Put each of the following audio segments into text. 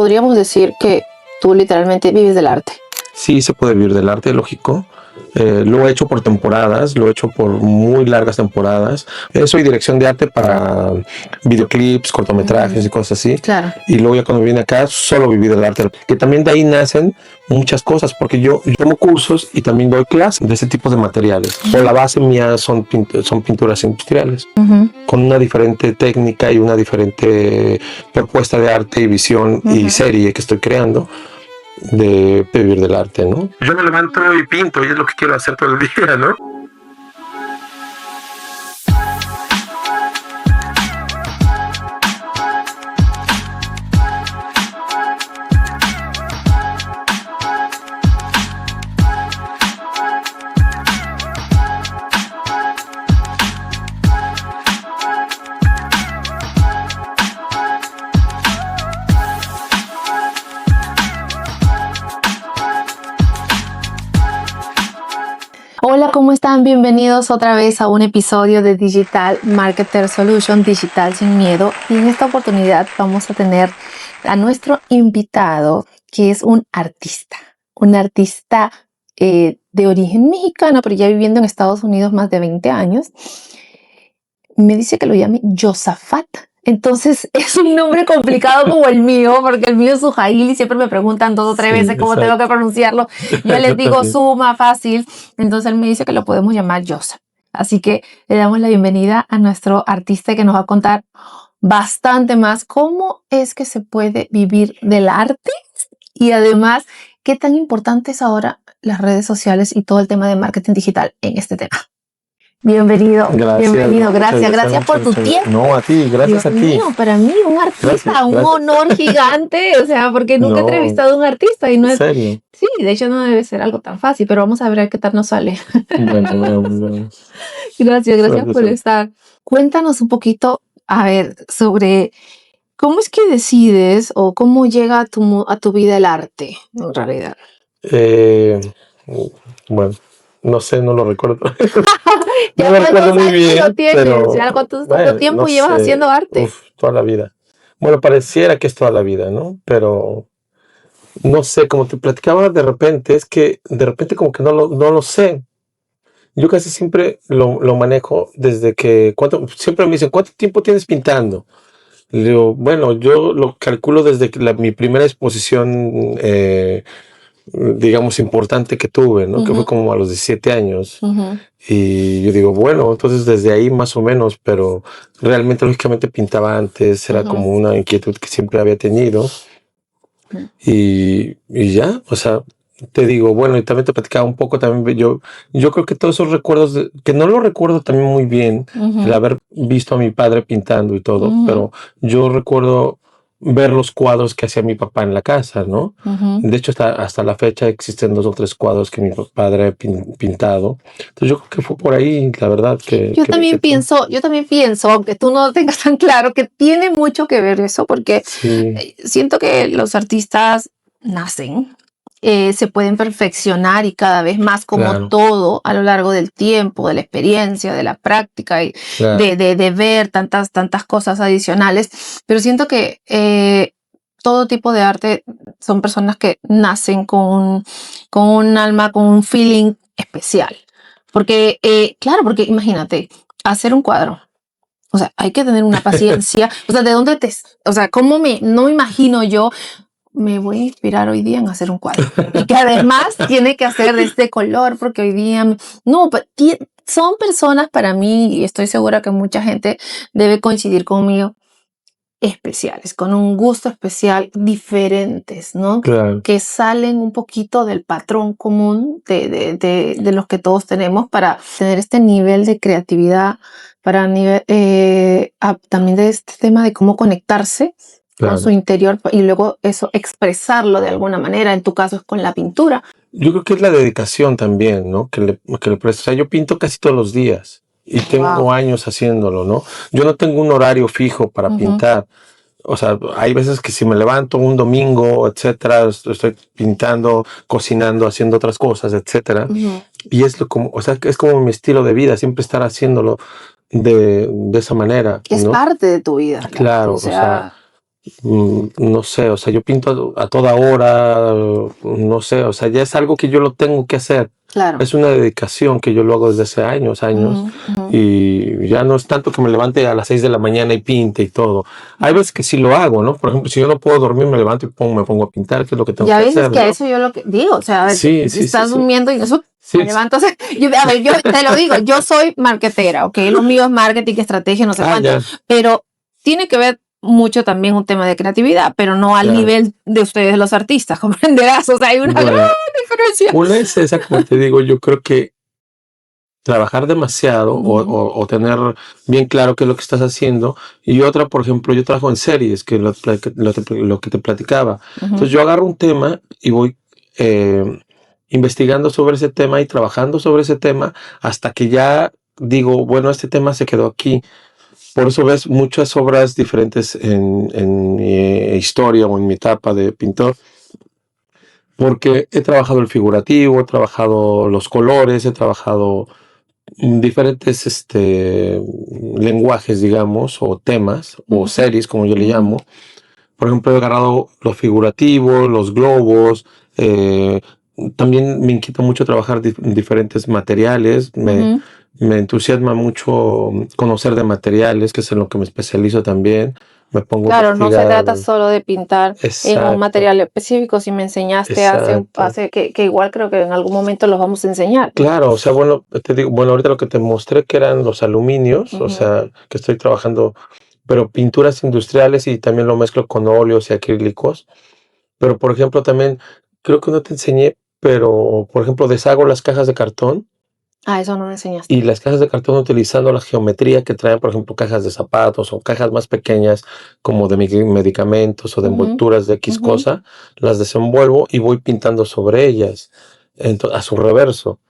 podríamos decir que tú literalmente vives del arte. Sí, se puede vivir del arte, lógico. Lo he hecho por temporadas, lo he hecho por muy largas temporadas. Soy dirección de arte para videoclips, cortometrajes y cosas así. Claro. Y luego ya cuando vine acá, solo viví del arte. Que también de ahí nacen muchas cosas, porque yo tomo cursos y también doy clases de ese tipo de materiales. O la base mía son pinturas industriales, con una diferente técnica y una diferente propuesta de arte y visión y serie que estoy creando. De vivir del arte, ¿no? Yo me levanto y pinto y es lo que quiero hacer todo el día, ¿no? Hola, ¿cómo están? Bienvenidos otra vez a un episodio de Digital Marketer Solution, Digital Sin Miedo. Y en esta oportunidad vamos a tener a nuestro invitado, que es un artista de origen mexicano, pero ya viviendo en Estados Unidos más de 20 años. Me dice que lo llame Josafat. Entonces es un nombre complicado como el mío, porque el mío es Sujail y siempre me preguntan 2 o 3 veces cómo tengo que pronunciarlo. Yo les digo Suma, fácil. Entonces él me dice que lo podemos llamar Josa. Así que le damos la bienvenida a nuestro artista que nos va a contar bastante más cómo es que se puede vivir del arte y además qué tan importante es ahora las redes sociales y todo el tema de marketing digital en este tema. Bienvenido, gracias por tu tiempo. No, a ti, gracias a ti. Mío, para mí, un artista, un honor gigante, o sea, porque nunca he entrevistado a un artista y no es... ¿En serio? Sí, de hecho no debe ser algo tan fácil, pero vamos a ver qué tal nos sale. Bueno. Gracias por estar. Cuéntanos un poquito, a ver, sobre cómo es que decides o cómo llega a tu vida el arte, en realidad. Bueno, no sé, no lo recuerdo. Ya no lo recuerdo muy bien. Lo tienes, pero, ¿cuánto tiempo no llevas haciendo arte? Toda la vida. Bueno, pareciera que es toda la vida, ¿no? Pero no sé, como te platicaba de repente, es que de repente como que no lo sé. Yo casi siempre lo manejo desde que, siempre me dicen, ¿cuánto tiempo tienes pintando? Le digo, bueno, yo lo calculo desde que mi primera exposición, digamos, importante que tuve, ¿no? Que fue como a los 17 años. Y yo digo, bueno, entonces desde ahí más o menos, pero realmente, lógicamente, pintaba antes, era como una inquietud que siempre había tenido. Y ya, o sea, te digo, bueno, y también te platicaba un poco también, yo creo que todos esos recuerdos, que no lo recuerdo también muy bien, el haber visto a mi padre pintando y todo, pero yo recuerdo ver los cuadros que hacía mi papá en la casa, ¿no? De hecho, hasta la fecha existen 2 o 3 cuadros que mi padre ha pintado. Entonces yo creo que fue por ahí, la verdad que... Yo también pienso, aunque tú no lo tengas tan claro, que tiene mucho que ver eso, porque siento que los artistas nacen, se pueden perfeccionar y cada vez más como todo a lo largo del tiempo, de la experiencia, de la práctica y de ver tantas cosas adicionales, pero siento que todo tipo de arte son personas que nacen con un alma, con un feeling especial, porque porque imagínate, hacer un cuadro. O sea, hay que tener una paciencia. O sea, ¿de dónde no me imagino yo, me voy a inspirar hoy día en hacer un cuadro? Y que además tiene que hacer de este color, porque hoy día... No, son personas para mí, y estoy segura que mucha gente debe coincidir conmigo, especiales, con un gusto especial, diferentes, ¿no? Claro. Que salen un poquito del patrón común de los que todos tenemos para tener este nivel de creatividad, para también de este tema de cómo conectarse con su interior y luego eso expresarlo de alguna manera. En tu caso es con la pintura. Yo creo que es la dedicación también, ¿no? Que le presto. O sea, yo pinto casi todos los días y tengo años haciéndolo, ¿no? Yo no tengo un horario fijo para pintar. O sea, hay veces que si me levanto un domingo, etcétera, estoy pintando, cocinando, haciendo otras cosas, etcétera. Y es es como mi estilo de vida, siempre estar haciéndolo de esa manera. Es parte de tu vida. Claro, o sea, no sé, o sea, yo pinto a toda hora, no sé, o sea, ya es algo que yo lo tengo que hacer. Claro. Es una dedicación que yo lo hago desde hace años, y ya no es tanto que me levante a las 6 de la mañana y pinte y todo. Hay veces que sí lo hago, ¿no? Por ejemplo, si yo no puedo dormir, me levanto y me pongo a pintar, que es lo que tengo Y a que veces hacer, que a ¿no? eso yo lo que digo, o sea, a ver, Sí, estás sí. durmiendo y eso Sí, me levanto. O sea, a ver, yo te lo digo, yo soy marketera, ¿ok? Lo mío es marketing, estrategia, no sé cuánto, ya, pero tiene que ver mucho también un tema de creatividad, pero no al ya. nivel de ustedes los artistas, comprenderás, o sea, hay una Bueno, gran diferencia. una es esa, como te digo, yo creo que trabajar demasiado o tener bien claro qué es lo que estás haciendo. Y otra, por ejemplo, yo trabajo en series, que lo que te platicaba. Entonces yo agarro un tema y voy investigando sobre ese tema y trabajando sobre ese tema hasta que ya digo, bueno, este tema se quedó aquí. Por eso ves muchas obras diferentes en mi historia o en mi etapa de pintor, porque he trabajado el figurativo, he trabajado los colores, he trabajado diferentes lenguajes, digamos, o temas, o series, como yo le llamo. Por ejemplo, he agarrado los figurativos, los globos. También me inquieta mucho trabajar diferentes materiales. Me entusiasma mucho conocer de materiales, que es en lo que me especializo también. Me pongo a Claro, no se investigar. trata solo de pintar en un Exacto, material específico, si me enseñaste exacto. hace que igual creo que en algún momento los vamos a enseñar. Claro, o sea, bueno, te digo, bueno, ahorita lo que te mostré que eran los aluminios, o sea, que estoy trabajando, pero pinturas industriales y también lo mezclo con óleos y acrílicos. Pero, por ejemplo, también creo que no te enseñé, pero, por ejemplo, deshago las cajas de cartón Ah, eso no me enseñaste. y las cajas de cartón utilizando la geometría que traen, por ejemplo, cajas de zapatos o cajas más pequeñas como de medicamentos o de envolturas de X cosa, las desenvuelvo y voy pintando sobre ellas, a su reverso.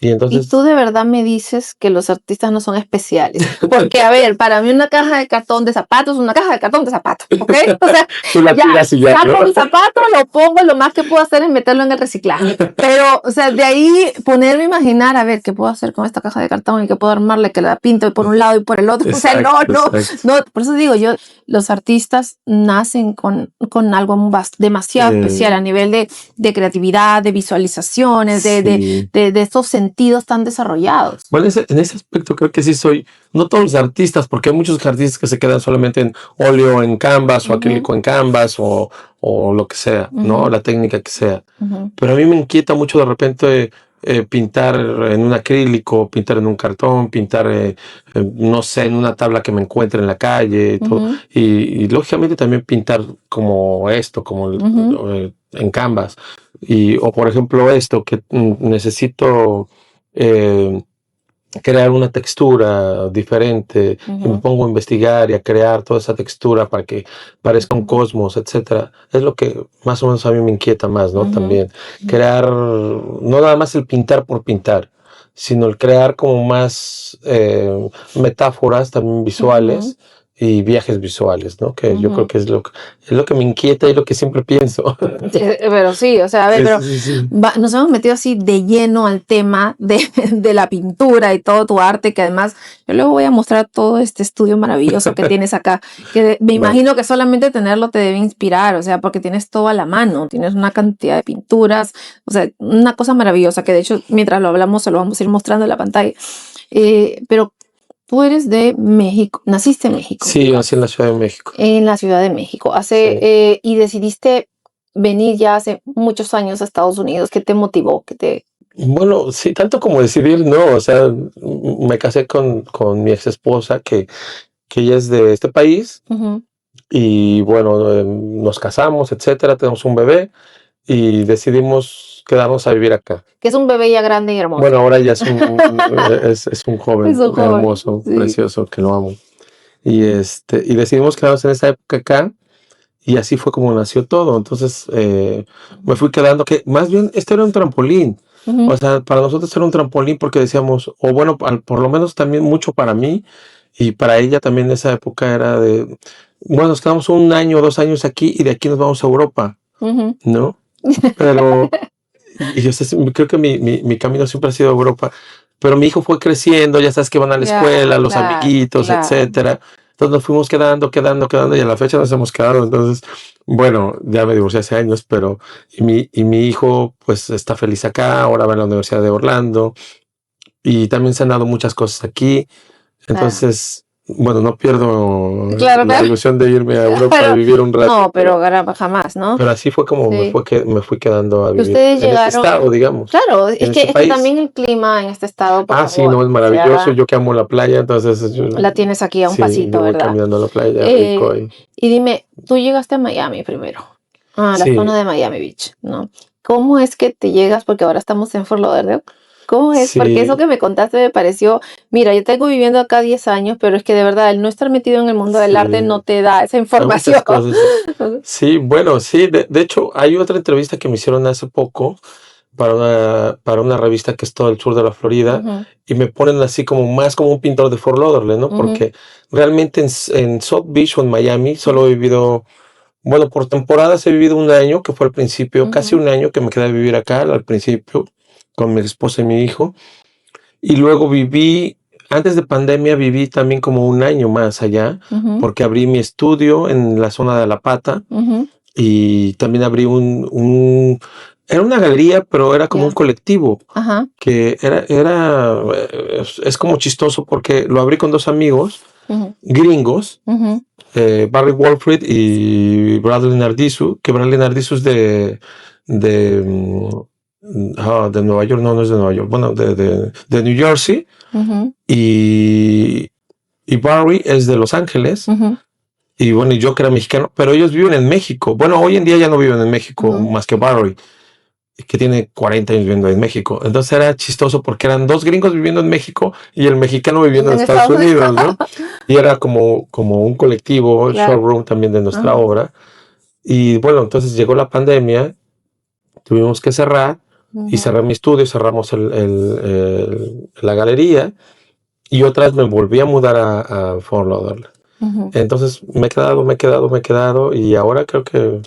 Y Y entonces tú de verdad me dices que los artistas no son especiales. Porque, a ver, para mí una caja de cartón de zapatos es una caja de cartón de zapatos, ¿ok? O sea, tú la ya, tiras y ya, saco ¿no? el zapato, lo pongo, lo más que puedo hacer es meterlo en el reciclaje. Pero, o sea, de ahí ponerme a imaginar, a ver, ¿qué puedo hacer con esta caja de cartón y qué puedo armarle? Que la pinto por un lado y por el otro. O sea, Exacto. no. Por eso digo, los artistas nacen con algo demasiado especial a nivel de creatividad, de visualizaciones, Sí. de estos sentidos tan desarrollados. Bueno, en ese aspecto creo que sí soy, no todos los artistas, porque hay muchos artistas que se quedan solamente en óleo en canvas o acrílico en canvas o lo que sea, ¿no? La técnica que sea. Pero a mí me inquieta mucho de repente pintar en un acrílico, pintar en un cartón, pintar, no sé, en una tabla que me encuentre en la calle y todo. Y lógicamente también pintar como esto, como en canvas. O por ejemplo esto, que necesito crear una textura diferente y me pongo a investigar y a crear toda esa textura para que parezca un cosmos, etcétera. Es lo que más o menos a mí me inquieta más, ¿no? También crear, no nada más el pintar por pintar, sino el crear como más metáforas también visuales y viajes visuales, ¿no? Que yo creo que es lo que me inquieta y lo que siempre pienso. Pero sí, o sea, a ver, pero Sí. nos hemos metido así de lleno al tema de la pintura y todo tu arte, que además yo luego voy a mostrar todo este estudio maravilloso que tienes acá, que me imagino que solamente tenerlo te debe inspirar, o sea, porque tienes todo a la mano, tienes una cantidad de pinturas, o sea, una cosa maravillosa, que de hecho mientras lo hablamos se lo vamos a ir mostrando en la pantalla. Pero tú eres de México, naciste en México. Sí, nací en la Ciudad de México. En la Ciudad de México. Y decidiste venir ya hace muchos años a Estados Unidos. ¿Qué te motivó? Bueno, sí, tanto como decidir, no, o sea, me casé con mi ex esposa, que ella es de este país, y bueno, nos casamos, etcétera, tenemos un bebé, y decidimos quedarnos a vivir acá. Que es un bebé ya grande y hermoso. Bueno, ahora ya es un joven Es un joven, hermoso, sí. precioso, que lo amo. Y decidimos quedarnos en esa época acá, y así fue como nació todo. Entonces, me fui quedando, que más bien, este era un trampolín. O sea, para nosotros era un trampolín porque decíamos, o bueno, por lo menos también mucho para mí y para ella también en esa época era de, bueno, nos quedamos 1 año o 2 años aquí y de aquí nos vamos a Europa, ¿no? Pero, y yo creo que mi camino siempre ha sido Europa, pero mi hijo fue creciendo, ya sabes que van a la escuela, los amiguitos, etcétera. Entonces nos fuimos quedando y a la fecha nos hemos quedado. Entonces, bueno, ya me divorcié hace años, pero y mi hijo pues está feliz acá, ahora va a la Universidad de Orlando y también se han dado muchas cosas aquí. Claro. Entonces, bueno, no pierdo Claro, la claro. ilusión de irme a Europa a Pero, vivir un rato, no, pero jamás, ¿no? pero así fue como Sí. me fui quedando a Que vivir ustedes en este llegaron, estado, digamos, claro, en es este que país. también el clima en este estado, por Ah, sí, favor, no, es de maravilloso. verdad, Yo que amo la playa, entonces la tienes aquí a un sí, pasito, yo voy ¿verdad? caminando a la playa, rico ahí. Y dime, tú llegaste a Miami primero, a la Sí, zona de Miami Beach, ¿no? ¿Cómo es que te llegas? Porque ahora estamos en Fort Lauderdale. ¿Cómo es? Porque eso sí, que me contaste me pareció, mira, yo tengo viviendo acá 10 años, pero es que de verdad el no estar metido en el mundo del arte no sí. te da esa Hay información. muchas cosas. Sí, bueno, sí. De hecho, hay otra entrevista que me hicieron hace poco para una revista que es todo el sur de la Florida Ujú, y me ponen así como más como un pintor de Fort Lauderdale, ¿no? ujú, Porque realmente en South Beach o en Miami solo ujú, he vivido, bueno, por temporadas he vivido un año, que fue al principio, casi ujú, un año que me quedé a vivir acá al principio con mi esposa y mi hijo. Y luego antes de pandemia viví también como un año más allá, ujú, porque abrí mi estudio en la zona de La Pata ujú, y también abrí era una galería, pero era como un ya, colectivo, ajá, que es como chistoso porque lo abrí con dos amigos ujú, gringos, ujú, Barry Walfrid y Bradley Nardizu, que Bradley Nardizu es de Nueva York, no es de Nueva York, bueno, de New Jersey, ujú, y, y Barry es de Los Ángeles, ujú, y bueno, y yo que era mexicano, pero ellos viven en México. Bueno, hoy en día ya no viven en México, ujú. más que Barry, que tiene 40 años viviendo en México. Entonces era chistoso porque eran dos gringos viviendo en México y el mexicano viviendo en En Estados Estados Unidos. Unidos, ¿no? Y era como un colectivo, el Claro. showroom también de nuestra Ajá. obra. Y bueno, entonces llegó la pandemia, tuvimos que cerrar y Ujú, cerré mi estudio, cerramos la galería y otra vez me volví a mudar a Fort Lauderdale. ujú. Entonces me he quedado y ahora creo que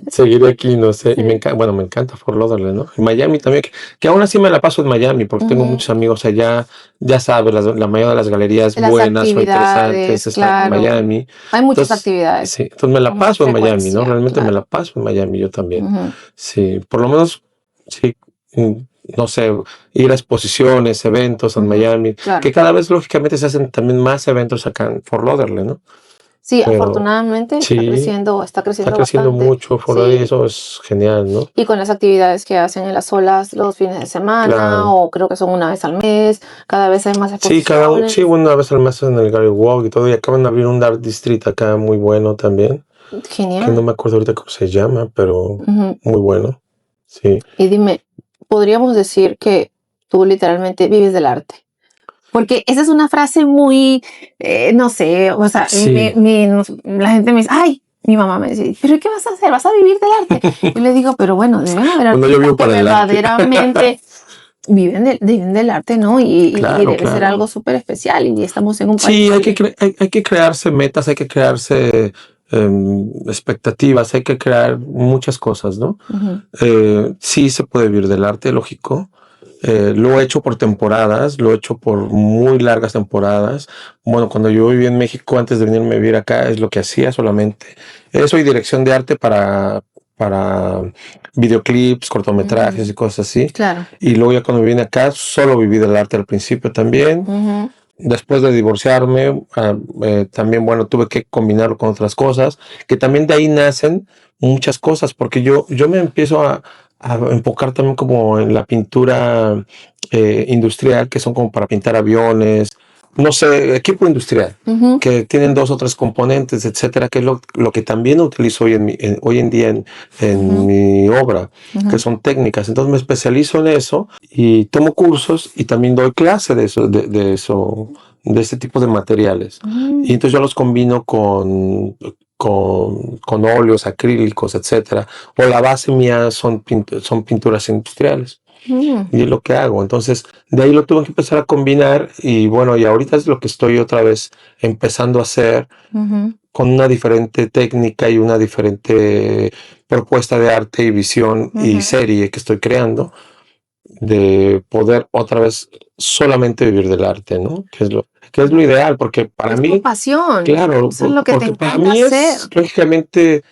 seguiré aquí, no sé, y Sí. bueno, me encanta Fort Lauderdale, ¿no? Y Miami también, que aún así me la paso en Miami porque tengo Ujú. muchos amigos allá, ya sabes, la mayoría de las galerías Las buenas o interesantes actividades, están en claro. Miami. Hay muchas Entonces, actividades sí, entonces me la con mucha paso en Miami, ¿no? frecuencia, Realmente me la claro. paso en Miami yo también. Ujú, Sí, por lo menos, sí, mm, no sé, ir a exposiciones, eventos en ujú, Miami, claro. que cada vez lógicamente se hacen también más eventos acá en Fort Lauderdale, ¿no? Sí, Pero afortunadamente sí, está está creciendo creciendo bastante. mucho Fort Lauderdale y Sí. eso es genial, ¿no? Y con las actividades que hacen en las olas los fines de semana, Claro. o creo que son una vez al mes, cada vez hay más Sí, sí, exposiciones. una vez al mes en el Gary Walk y todo, y acaban de abrir un Art District acá muy bueno también, que no Genial. me acuerdo ahorita cómo se llama, pero Ujú. muy bueno. Sí, Y dime, ¿podríamos decir que tú literalmente vives del arte? Porque esa es una frase muy, no sé, o sea, sí. la gente me dice, ay, mi mamá me dice, ¿pero qué vas a hacer? ¿Vas a vivir del arte? Yo le digo, pero bueno, deben haber Bueno, yo artistas vivo que para el arte. verdaderamente viven del arte, ¿no? Y Claro, debe ser algo claro. súper especial. Y estamos en un país Sí, donde... hay que crearse metas, hay que crearse expectativas, hay que crear muchas cosas, ¿no? Ujú, Sí se puede vivir del arte, lógico. Lo he hecho por temporadas, lo he hecho por muy largas temporadas. Bueno, cuando yo vivía en México, antes de venirme a vivir acá, es lo que hacía solamente. Eso y dirección de arte para videoclips, cortometrajes ujú, y cosas así. claro. Y luego ya cuando vine acá, solo viví del arte al principio también. Ujú, Después de divorciarme, también, bueno, tuve que combinarlo con otras cosas, que también de ahí nacen muchas cosas, porque yo me empiezo a enfocar también como en la pintura industrial, que son como para pintar aviones, no sé, equipo industrial, ujú, que tienen dos o tres componentes, etcétera, que es lo que también utilizo hoy en día en ujú, mi obra, que ujú, son técnicas. Entonces me especializo en eso y tomo cursos y también doy clase de ese tipo de materiales. Y ujú, entonces yo los combino con óleos, acrílicos, etcétera. O la base mía son pinturas industriales. ujú, Y es lo que hago. Entonces, de ahí lo tuve que empezar a combinar. Y bueno, y ahorita es lo que estoy otra vez empezando a hacer ujú, con una diferente técnica y una diferente propuesta de arte y visión y ujú. serie que estoy creando de poder otra vez solamente vivir del arte, ¿no? Que es lo ideal, porque para Es tu mí, pasión. claro, Eso es lo que te porque para encanta mí hacer. es, lógicamente,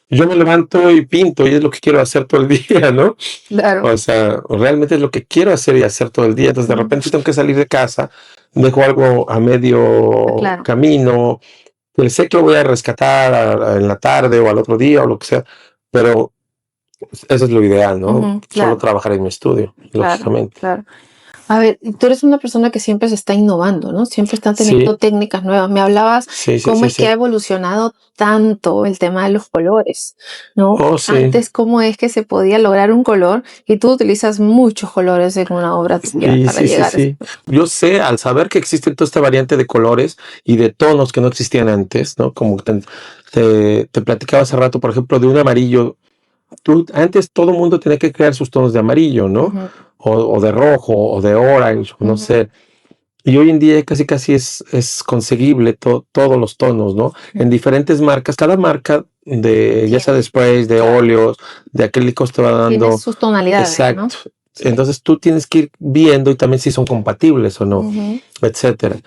yo me levanto y pinto y es lo que quiero hacer todo el día, ¿no? Claro. O sea, realmente es lo que quiero hacer y hacer todo el día. Entonces, de repente tengo que salir de casa, dejo algo a medio Claro. camino, que sé que lo voy a rescatar en la tarde o al otro día o lo que sea, pero eso es lo ideal, ¿no? Solo Claro, trabajar en mi estudio, claro, lógicamente. claro. A ver, tú eres una persona que siempre se está innovando, ¿no? Siempre está Sí, teniendo técnicas nuevas. Me hablabas sí, sí, cómo sí, es que ha sí. evolucionado tanto el tema de los colores, ¿no? Oh, sí. Antes, cómo es que se podía lograr un color y tú utilizas muchos colores en una obra tuya Sí, para sí, sí, llegar a ese. sí. Yo sé, al saber que existe toda esta variante de colores y de tonos que no existían antes, ¿no? Como te platicaba hace rato, por ejemplo, de un amarillo. Antes todo el mundo tenía que crear sus tonos de amarillo, ¿no? Ujú, O de rojo, o de orange, o no ujú. sé. Y hoy en día casi es conseguible todos los tonos, ¿no? En diferentes marcas. Cada marca ya sea de Tiene, sprays, de claro, óleos, de acrílicos, te va tiene dando. sus tonalidades, ¿no? Exacto. Sí. Entonces tú tienes que ir viendo y también si son compatibles o no, Ujú, etcétera.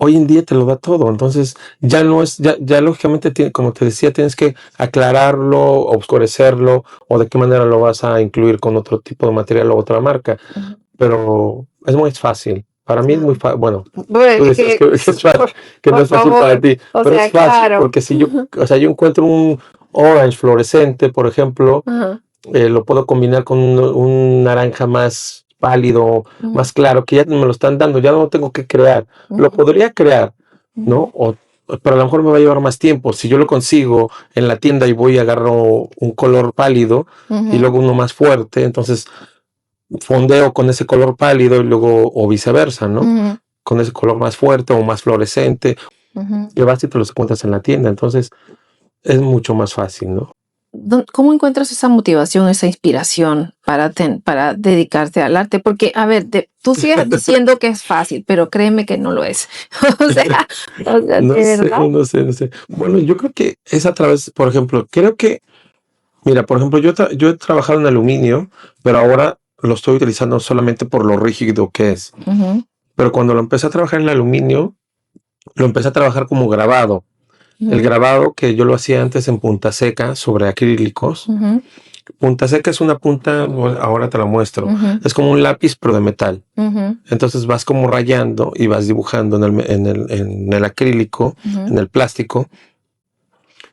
Hoy en día te lo da todo, entonces ya no es, ya lógicamente, como te decía, tienes que aclararlo, oscurecerlo, o de qué manera lo vas a incluir con otro tipo de material o otra marca, ujú. pero es muy fácil. Para mí es muy Claro. fácil. Bueno, Bueno, tú es dices que, que es fácil, que no por es fácil para favor, ti, o pero es sea, fácil, claro. porque si yo, o sea, yo encuentro un orange fluorescente, por ejemplo, Ajá, lo puedo combinar con un naranja más pálido, ujú, más claro, que ya me lo están dando, ya no lo tengo que crear. Lo ujú, podría crear, ujú, ¿no? Pero a lo mejor me va a llevar más tiempo. Si yo lo consigo en la tienda y voy y agarro un color pálido y ujú, luego uno más fuerte, entonces fondeo con ese color pálido y luego, o viceversa, ¿no? ujú, Con ese color más fuerte o más fluorescente, ujú. que vas y te los encuentras en la tienda. Entonces es mucho más fácil, ¿no? ¿Cómo encuentras esa motivación, esa inspiración para dedicarte al arte? Porque, a ver, tú sigues diciendo que es fácil, pero créeme que no lo es. O sea, No de sé, verdad. no sé, no sé. Bueno, yo creo que es a través, por ejemplo, creo que, mira, por ejemplo, yo he trabajado en aluminio, pero ahora lo estoy utilizando solamente por lo rígido que es. Ujú, Pero cuando lo empecé a trabajar en aluminio, lo empecé a trabajar como grabado. El ujú, grabado que yo lo hacía antes en punta seca sobre acrílicos. ujú, Punta seca es una punta, bueno, ahora te la muestro. ujú, Es como un lápiz, pero de metal. ujú, Entonces vas como rayando y vas dibujando en el acrílico, ujú, en el plástico,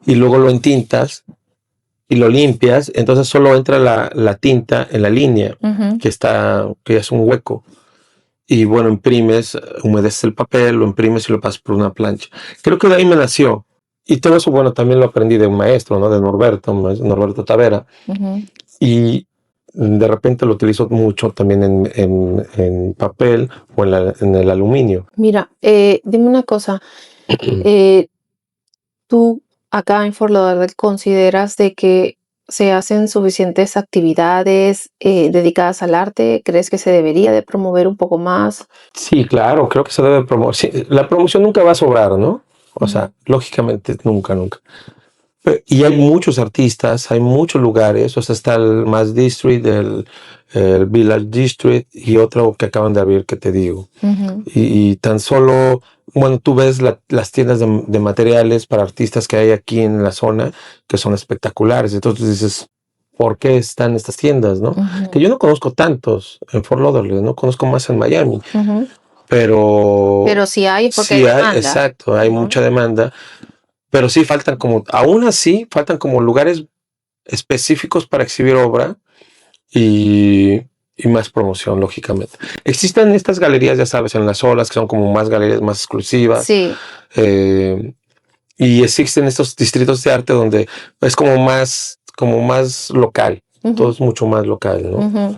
y luego lo entintas y lo limpias, entonces solo entra la tinta en la línea ujú. que es un hueco. Y bueno, imprimes, humedeces el papel, lo imprimes y lo pasas por una plancha. Creo que de ahí me nació. Y todo eso, bueno, también lo aprendí de un maestro, ¿no? De Norberto Tavera. Ujú. Y de repente lo utilizo mucho también en papel o en el aluminio. Mira, dime una cosa. eh, ¿Tú acá en Fort Lauderdale consideras de que se hacen suficientes actividades dedicadas al arte? ¿Crees que se debería de promover un poco más? Sí, claro, creo que se debe promover. Sí, la promoción nunca va a sobrar, ¿no? O Ujú, sea, lógicamente, nunca, nunca. Y hay muchos artistas, hay muchos lugares, o sea, está el Mass District, el Village District y otro que acaban de abrir que te digo. ujú, Y tan solo, bueno, tú ves las tiendas de materiales para artistas que hay aquí en la zona que son espectaculares. Entonces dices, ¿por qué están estas tiendas, no? ujú, Que yo no conozco tantos en Fort Lauderdale, no conozco más en Miami, ujú. pero Pero si hay, es porque hay sí hay, demanda. exacto, hay Ujú, mucha demanda, pero sí faltan como, aún así, faltan como lugares específicos para exhibir obra y, y más promoción, lógicamente. Existen estas galerías, ya sabes, en las olas, que son como más galerías más exclusivas, sí, eh, y existen estos distritos de arte donde es como más local, todo ujú, es mucho más local, ¿no? ujú,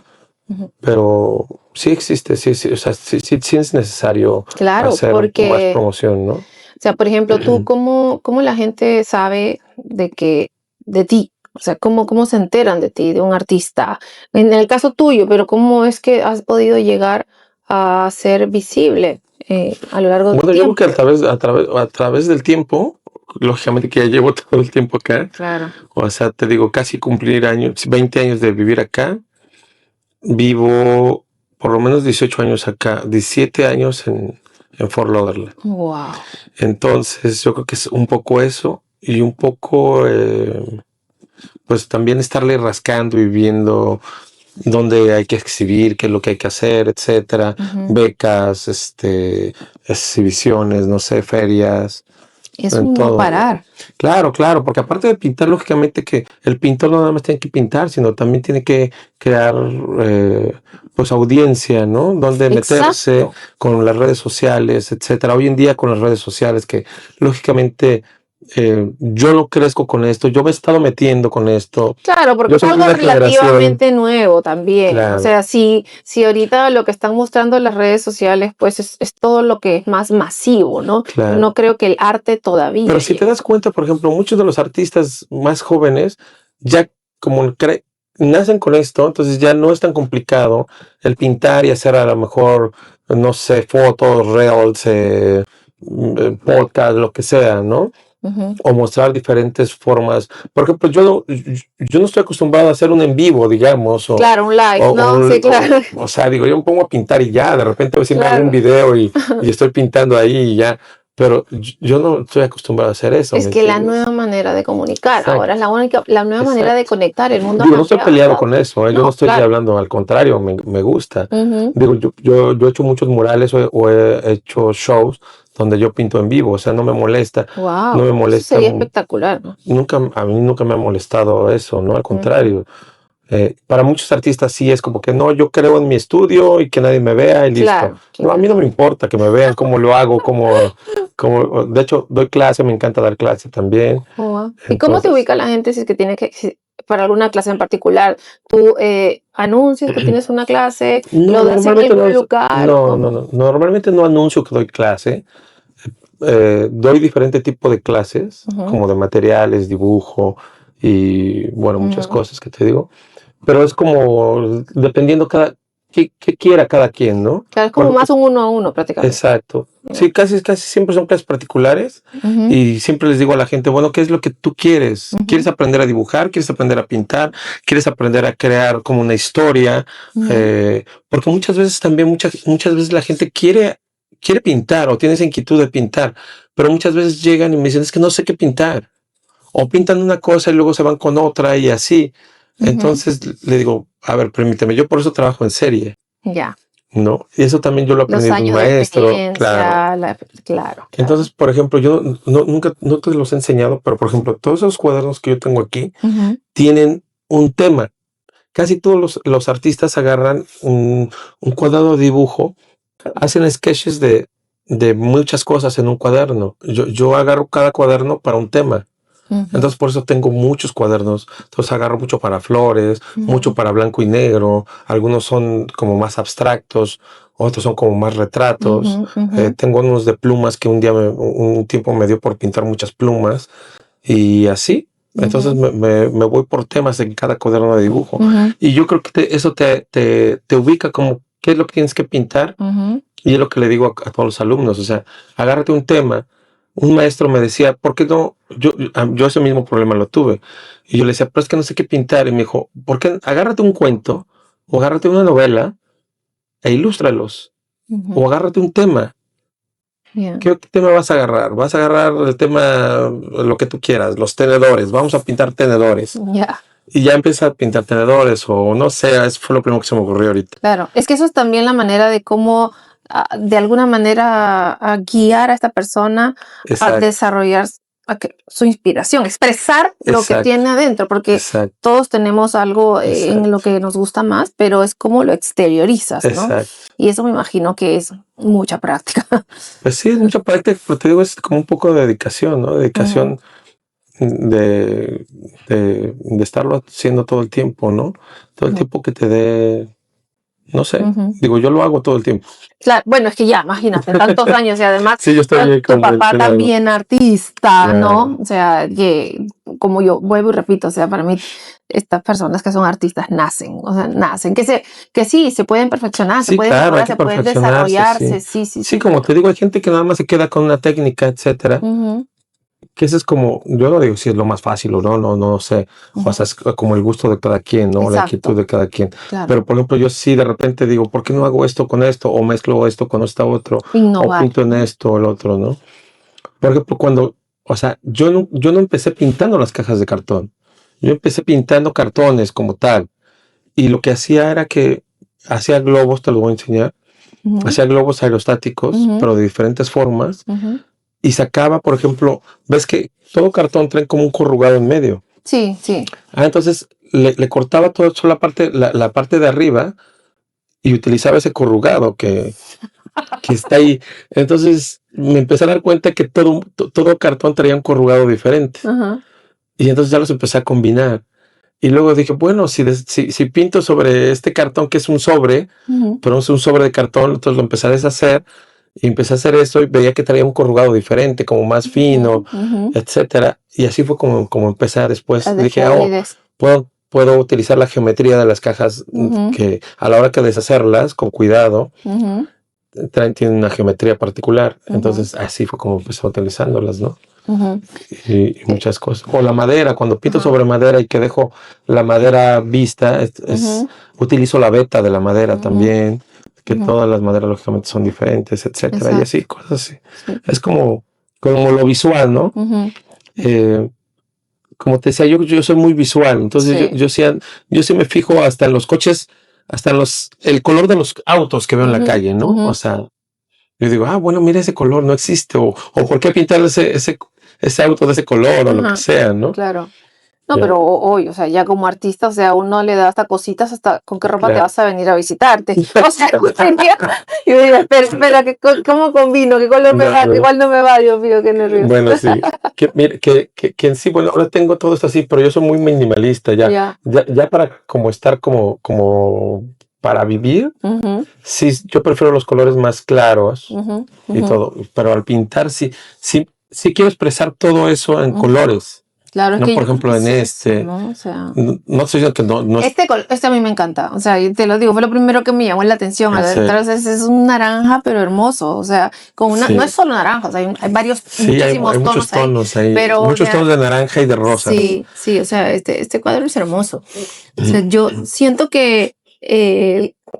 ujú. Pero sí existe, sí, sí, o sea, sí, sí, sí es necesario Claro, hacer más porque, promoción, ¿no? o sea, por ejemplo, tú, ¿cómo la gente sabe de ti? O sea, ¿cómo se enteran de ti, de un artista? En el caso tuyo, pero ¿cómo es que has podido llegar a ser visible a lo largo del Bueno, yo creo que tiempo? a través del tiempo, lógicamente que ya llevo todo el tiempo acá, Claro. o sea, te digo, casi cumplir años, 20 años de vivir acá, vivo, por lo menos 18 años acá, 17 años en Fort Lauderdale. Wow. Entonces yo creo que es un poco eso y un poco pues también estarle rascando y viendo dónde hay que exhibir, qué es lo que hay que hacer, etcétera, becas, exhibiciones, no sé, ferias, Es en un no todo. parar. Claro, porque aparte de pintar, lógicamente que el pintor no nada más tiene que pintar, sino también tiene que crear pues audiencia, ¿no? Donde meterse Exacto. con las redes sociales, etcétera. Hoy en día con las redes sociales que lógicamente yo no crezco con esto, yo me he estado metiendo con esto. Claro, porque Yo es soy de algo una generación, relativamente nuevo también. O claro, sea, si ahorita lo que están mostrando en las redes sociales, pues es todo lo que es más masivo, ¿no? Yo claro. no creo que el arte todavía Pero si te llegue. das cuenta, por ejemplo, muchos de los artistas más jóvenes ya como nacen con esto, entonces ya no es tan complicado el pintar y hacer a lo mejor, no sé, fotos, reels, podcast, lo que sea, ¿no? Ujú. O mostrar diferentes formas. Por ejemplo, yo no estoy acostumbrado a hacer un en vivo, digamos, Claro, un live, ¿no? Sí, claro. o sea, digo, yo me pongo a pintar y ya, de repente si me hago un Claro. video y estoy pintando ahí y ya, pero yo no estoy acostumbrado a hacer eso, Es ¿me que la entiendes? nueva manera de comunicar, Exacto, ahora es la nueva manera de exacto. conectar. El mundo ha Digo, no estoy peleado cambiado. con eso, yo no No, estoy claro. hablando, al contrario, me gusta. Ujú. Digo, yo he hecho muchos murales o he hecho shows donde yo pinto en vivo, o sea, no me molesta, no me Wow, eso molesta, sería espectacular, ¿no? a mí nunca me ha molestado eso, ¿no? Al Ujú. contrario, para muchos artistas sí es como que no, yo creo en mi estudio y que nadie me vea y listo. Claro, No, a mí no me importa que me vean cómo lo hago, de hecho, doy clase, me encanta dar clase también. Wow. ¿Y cómo te Entonces, ubica la gente si es que tiene para alguna clase en particular? ¿Tú anuncias que tienes una clase? no, ¿Lo das en normalmente algún lugar? ¿O cómo? normalmente no anuncio que doy clase. Doy diferente tipo de clases, Ujú, como de materiales, dibujo y bueno, muchas ujú. cosas que te digo, pero es como dependiendo qué quiera cada quien, ¿no? Claro, es como Por- más un uno a uno prácticamente. exacto. Ya. Sí, casi siempre son clases particulares Ujú, y siempre les digo a la gente, bueno, ¿qué es lo que tú quieres? ¿Quieres ujú, aprender a dibujar? ¿Quieres aprender a pintar? ¿Quieres aprender a crear como una historia? ujú. Porque muchas veces también, muchas veces la gente quiere pintar o tiene esa inquietud de pintar, pero muchas veces llegan y me dicen, es que no sé qué pintar. O pintan una cosa y luego se van con otra y así. Ujú. Entonces le digo, a ver, permíteme, yo por eso trabajo en serie, Ya. ¿no? Y eso también yo lo aprendí Los de un años de maestro, claro. experiencia, claro, claro. Entonces, por ejemplo, yo nunca no te los he enseñado, pero por ejemplo, todos esos cuadernos que yo tengo aquí Ujú, tienen un tema. Casi todos los artistas agarran un cuaderno de dibujo, hacen sketches de muchas cosas en un cuaderno. Yo agarro cada cuaderno para un tema. ujú, Entonces por eso tengo muchos cuadernos. Entonces agarro mucho para flores, mucho ujú, para blanco y negro. Algunos son como más abstractos, otros son como más retratos. ujú, ujú, Tengo unos de plumas que un tiempo me dio por pintar muchas plumas y así. Entonces ujú, me voy por temas en cada cuaderno de dibujo. ujú, Y yo creo que eso te ubica como qué es lo que tienes que pintar. ujú, Y es lo que le digo a todos los alumnos, o sea, agárrate un tema. Un maestro me decía, ¿por qué no? Yo ese mismo problema lo tuve. Y yo le decía, pero es que no sé qué pintar. Y me dijo, ¿por qué? Agárrate un cuento o agárrate una novela e ilústralos. ujú. O agárrate un tema. Ya. ¿Qué tema vas a agarrar? Vas a agarrar el tema, lo que tú quieras, los tenedores. Vamos a pintar tenedores. Ya. Y ya empieza a pintar tenedores o no sé, eso fue lo primero que se me ocurrió ahorita. Claro, es que eso es también la manera de cómo, de alguna manera, guiar a esta persona a Exacto, desarrollar su inspiración, expresar lo que exacto, tiene adentro, porque exacto, todos tenemos algo en lo exacto, que nos gusta más, pero es como lo exteriorizas, ¿no? exacto. Y eso me imagino que es mucha práctica. Pues sí, es mucha práctica, pero te digo, es como un poco de dedicación, ¿no? Ujú, Dedicación de estarlo haciendo todo el tiempo, ¿no? Todo el ujú, tiempo que te dé, no sé, ujú. digo, yo lo hago todo el tiempo. Claro, bueno, es que ya, imagínate, tantos años y además Sí, yo estoy bien tu papá convencionado. también artista, ¿no? Claro. O sea, que como yo vuelvo y repito, o sea, para mí estas personas que son artistas nacen, o sea, nacen, que sí, se pueden perfeccionar, se Sí, pueden claro, hay mejorar, que se pueden perfeccionarse, desarrollarse, sí. sí, sí, Sí, sí, como pero te digo, hay gente que nada más se queda con una técnica, etcétera, ujú, que eso es como, yo no digo si es lo más fácil o no, no sé. O sea, es como el gusto de cada quien, ¿no? La inquietud de cada quien. Claro. Pero, por ejemplo, yo sí de repente digo, ¿por qué no hago esto con esto? O mezclo esto con esta otro. Innovar. O pinto en esto o el otro, ¿no? Por ejemplo, o sea, yo no empecé pintando las cajas de cartón. Yo empecé pintando cartones como tal. Y lo que hacía era que hacía globos, te lo voy a enseñar. Hacía globos aerostáticos, pero de diferentes formas. Y sacaba, por ejemplo, ves que todo cartón trae como un corrugado en medio. Sí, sí. Entonces le cortaba toda la parte de arriba y utilizaba ese corrugado que está ahí. Entonces me empecé a dar cuenta que todo cartón traía un corrugado diferente. Y entonces ya los empecé a combinar. Y luego dije, bueno, si pinto sobre este cartón que es un sobre, pero es un sobre de cartón, entonces lo empecé a deshacer y empecé a hacer esto y veía que traía un corrugado diferente, como más fino, etcétera. Y así fue como empecé después. Dije, puedo utilizar la geometría de las cajas que a la hora que deshacerlas, con cuidado, tienen una geometría particular. Entonces así fue como empecé utilizándolas, ¿no? Y muchas cosas. O la madera, cuando pinto sobre madera y que dejo la madera vista, utilizo la veta de la madera también, que todas las maderas lógicamente son diferentes, etcétera, y así, cosas así. Es como lo visual, ¿no? Como te decía, yo soy muy visual, entonces yo sí me fijo hasta en los coches, hasta en el color de los autos que veo en la calle, ¿no? O sea, yo digo, bueno, mira ese color, no existe, o ¿por qué pintar ese auto de ese color o lo que sea, ¿no? Claro. No, pero hoy, o sea, ya como artista, o sea, uno le da hasta cositas, hasta con qué ropa te vas a venir a visitarte. O sea, yo diría, espera, ¿cómo combino? ¿Qué color me va? Igual no me va, Dios mío, qué nervioso. Bueno, sí. Que en sí, bueno, ahora tengo todo esto así, pero yo soy muy minimalista ya para como estar como para vivir, sí, yo prefiero los colores más claros y todo, pero al pintar sí quiero expresar todo eso en colores. Claro, es no, que por ejemplo, en ¿no? O sea, no estoy diciendo que no es... Este a mí me encanta, o sea, te lo digo, fue lo primero que me llamó la atención. Entonces es un naranja, pero hermoso, o sea, no es solo naranja, o sea, hay varios, muchísimos hay muchos tonos ahí, pero, muchos tonos de naranja y de rosa. Sí, o sea, este cuadro es hermoso. O sea, yo siento que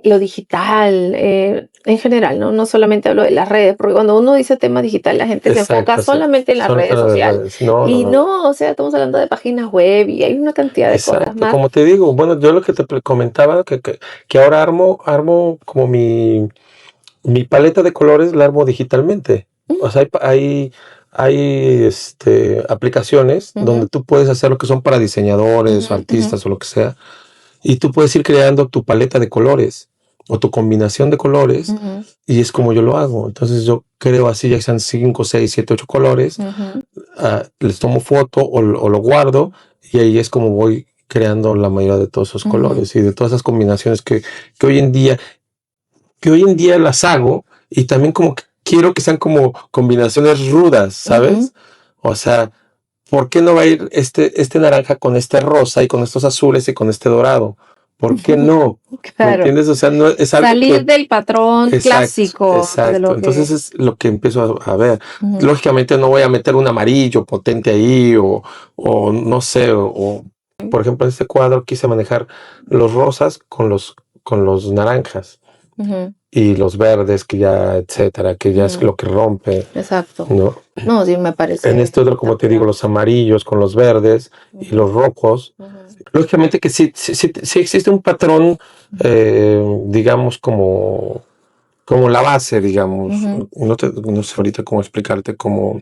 lo digital, en general, no solamente hablo de las redes, porque cuando uno dice tema digital, la gente se enfoca solamente en las redes sociales. No, o sea, estamos hablando de páginas web y hay una cantidad de cosas más. Como te digo, bueno, yo lo que te comentaba, que ahora armo como mi paleta de colores, la armo digitalmente. O sea, hay aplicaciones donde tú puedes hacer lo que son para diseñadores o artistas o lo que sea. Y tú puedes ir creando tu paleta de colores o tu combinación de colores y es como yo lo hago. Entonces yo creo así, ya sean 5, 6, 7, 8 colores, les tomo foto o lo guardo y ahí es como voy creando la mayoría de todos esos colores y de todas esas combinaciones que hoy en día las hago y también como que quiero que sean como combinaciones rudas, ¿sabes? O sea, ¿por qué no va a ir este naranja con este rosa y con estos azules y con este dorado? ¿Por qué no? Claro. ¿Me entiendes? O sea, no es algo salir del patrón clásico. Exacto. Entonces es lo que empiezo a ver. Lógicamente no voy a meter un amarillo potente ahí o no sé, o por ejemplo en este cuadro quise manejar los rosas con los naranjas. Y los verdes que ya, etcétera, que ya es lo que rompe. Exacto. No, sí me parece. En este otro, como te digo, los amarillos con los verdes y los rojos. Lógicamente que sí existe un patrón, digamos, como la base, digamos. No sé ahorita cómo explicarte, como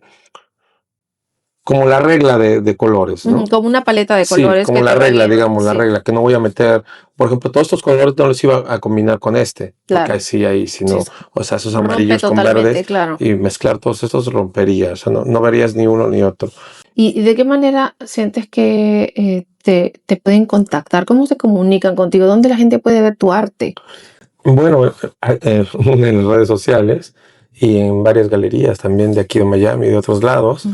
la regla de colores, ¿no? Como una paleta de colores. Sí, como la regla, digamos, la regla, que no voy a meter, por ejemplo, todos estos colores no los iba a combinar con este, porque ahí sí no, o sea, esos amarillos con verdes, y mezclar todos estos rompería, o sea, no verías ni uno ni otro. ¿Y de qué manera sientes que te pueden contactar? ¿Cómo se comunican contigo? ¿Dónde la gente puede ver tu arte? Bueno, en las redes sociales y en varias galerías también de aquí de Miami y de otros lados,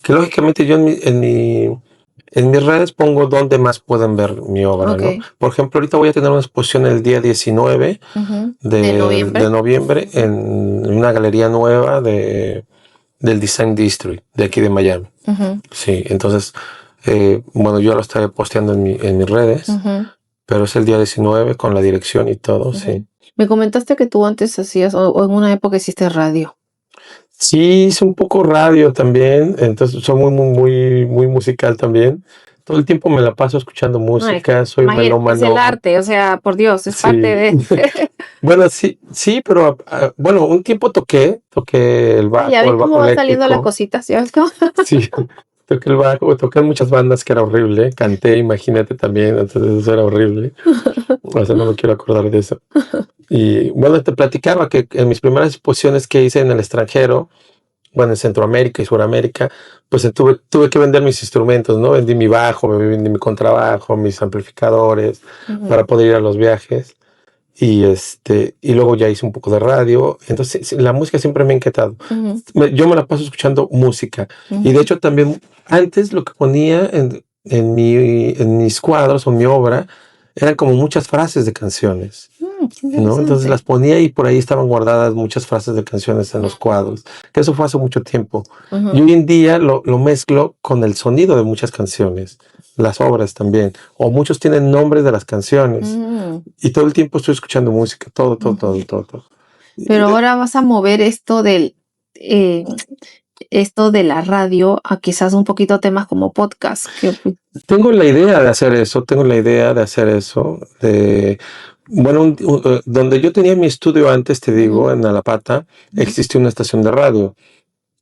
que lógicamente yo en mis redes pongo donde más pueden ver mi obra, ¿no? Por ejemplo, ahorita voy a tener una exposición el día 19 de noviembre en una galería nueva de del Design District de aquí de Miami. Sí, entonces, bueno, yo lo estaré posteando en mis redes, pero es el día 19 con la dirección y todo, sí. Me comentaste que tú antes hacías, o en una época hiciste radio. Sí, hice un poco radio también, entonces soy muy musical también. Todo el tiempo me la paso escuchando música, soy Imagínate, es el melómano. arte, o sea, por Dios, es parte Sí. de... Bueno, sí, pero bueno, un tiempo toqué el Ah, ya bajo, ves el cómo bajo van saliendo las eléctrico. cositas, ¿ya ves cómo? Sí, toqué el bajo, toqué en muchas bandas que era horrible, canté, imagínate también, entonces eso era horrible. O sea, no me quiero acordar de eso. Y bueno, te platicaba que en mis primeras exposiciones que hice en el extranjero, bueno, en Centroamérica y Suramérica, pues tuve que vender mis instrumentos, ¿no? Vendí mi bajo, vendí mi contrabajo, mis amplificadores, para poder ir a los viajes. Y luego ya hice un poco de radio. Entonces, sí, la música siempre me ha inquietado. Yo me la paso escuchando música. Y de hecho también, antes lo que ponía en mis cuadros o mi obra, eran como muchas frases de canciones. ¿No? Entonces las ponía y por ahí estaban guardadas muchas frases de canciones en los cuadros, que eso fue hace mucho tiempo. Y hoy en día lo mezclo con el sonido de muchas canciones, las obras también, o muchos tienen nombres de las canciones, y todo el tiempo estoy escuchando música, todo. Pero ahora vas a mover esto esto de la radio a quizás un poquito temas como podcast. Tengo la idea de hacer eso, bueno, donde yo tenía mi estudio antes, te digo, en Alapata, existía una estación de radio.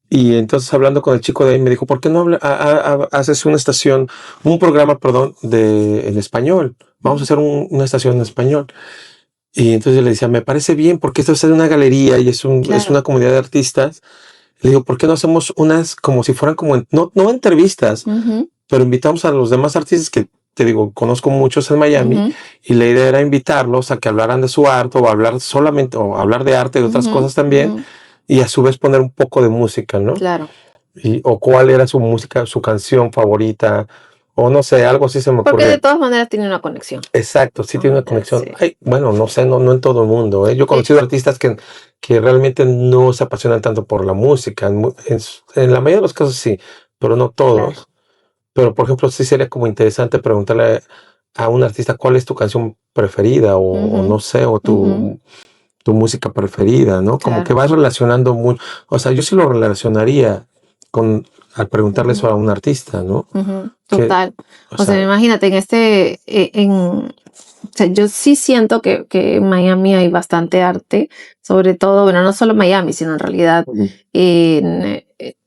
Y entonces hablando con el chico de ahí me dijo, ¿por qué no haces un programa, en español? Vamos a hacer una estación en español. Y entonces yo le decía, me parece bien, porque esto es una galería y es una comunidad de artistas. Le digo, ¿por qué no hacemos unas como si fueran no entrevistas, pero invitamos a los demás artistas que, te digo, conozco muchos en Miami, y la idea era invitarlos a que hablaran de su arte o hablar de arte, de otras cosas también, y a su vez poner un poco de música, ¿no? Claro. O cuál era su música, su canción favorita, o no sé, algo así se me ocurrió. Porque de todas maneras tiene una conexión. Exacto, sí tiene una conexión. Sí. Ay, bueno, no sé, no en todo el mundo. Yo he conocido artistas que realmente no se apasionan tanto por la música. En la mayoría de los casos sí, pero no todos. Claro. Pero, por ejemplo, sí sería como interesante preguntarle a un artista cuál es tu canción preferida o no sé, o tu música preferida, ¿no? Como que vas relacionando mucho. O sea, yo sí lo relacionaría al preguntarle eso a un artista, ¿no? Total. O sea, imagínate, o sea, yo sí siento que en Miami hay bastante arte, sobre todo, bueno, no solo Miami, sino en realidad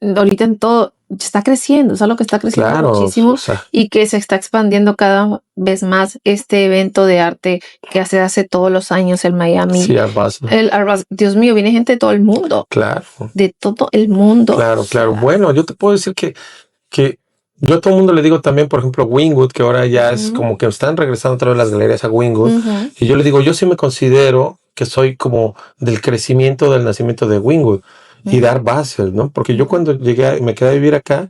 ahorita en todo está creciendo, es algo que está creciendo muchísimo, o sea, y que se está expandiendo cada vez más este evento de arte que hace todos los años el Miami. Sí, Art Basel. Dios mío, viene gente de todo el mundo. Claro. De todo el mundo. Claro. Bueno, yo te puedo decir que yo a todo el mundo le digo también, por ejemplo, Wynwood, que ahora ya es como que están regresando otra vez las galerías a Wynwood. Y yo le digo, yo sí me considero que soy como del nacimiento de Wynwood y de Art Basel, ¿no? Porque yo cuando me quedé a vivir acá,